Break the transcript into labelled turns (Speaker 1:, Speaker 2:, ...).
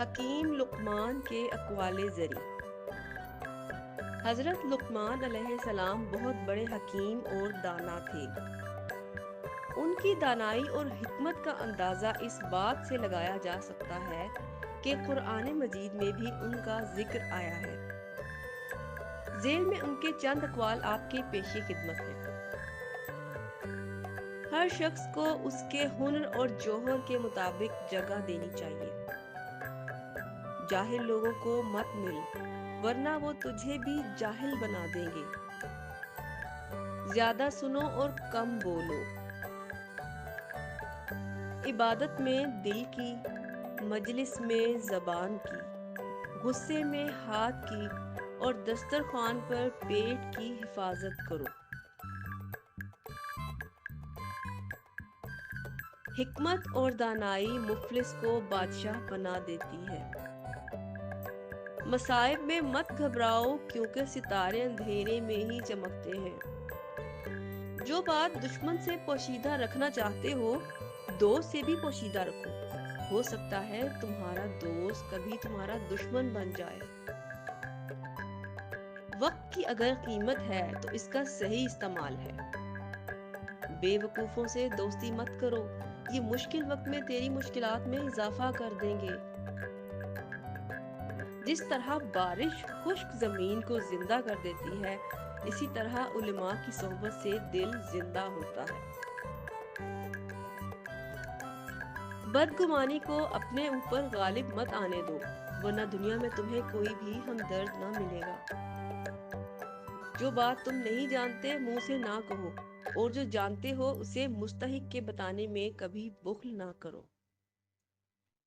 Speaker 1: حکیم لقمان کے اقوال زری۔ حضرت لقمان علیہ السلام بہت بڑے حکیم اور دانا تھے۔ ان کی دانائی اور حکمت کا اندازہ اس بات سے لگایا جا سکتا ہے کہ قرآن مجید میں بھی ان کا ذکر آیا ہے۔ ذیل میں ان کے چند اقوال آپ کے پیش خدمت ہیں۔ ہر شخص کو اس کے ہنر اور جوہر کے مطابق جگہ دینی چاہیے۔ جاہل لوگوں کو مت مل، ورنہ وہ تجھے بھی جاہل بنا دیں گے۔ زیادہ سنو اور کم بولو۔ عبادت میں دل کی، مجلس میں زبان کی، غصے میں ہاتھ کی اور دسترخوان پر پیٹ کی حفاظت کرو۔ حکمت اور دانائی مفلس کو بادشاہ بنا دیتی ہے۔ مصائب میں مت گھبراؤ، کیونکہ ستارے اندھیرے میں ہی چمکتے ہیں۔ جو بات دشمن سے پوشیدہ رکھنا چاہتے ہو، دوست سے بھی پوشیدہ رکھو۔ ہو سکتا ہے تمہارا دوست کبھی تمہارا دشمن بن جائے۔ وقت کی اگر قیمت ہے تو اس کا صحیح استعمال ہے۔ بے وقوفوں سے دوستی مت کرو، یہ مشکل وقت میں تیری مشکلات میں اضافہ کر دیں گے۔ جس طرح بارش خشک زمین کو زندہ کر دیتی ہے، اسی طرح علماء کی صحبت سے دل زندہ ہوتا ہے۔ بدگمانی کو اپنے اوپر غالب مت آنے دو، ورنہ دنیا میں تمہیں کوئی بھی ہمدرد نہ ملے گا۔ جو بات تم نہیں جانتے منہ سے نہ کہو، اور جو جانتے ہو اسے مستحق کے بتانے میں کبھی بخل نہ کرو۔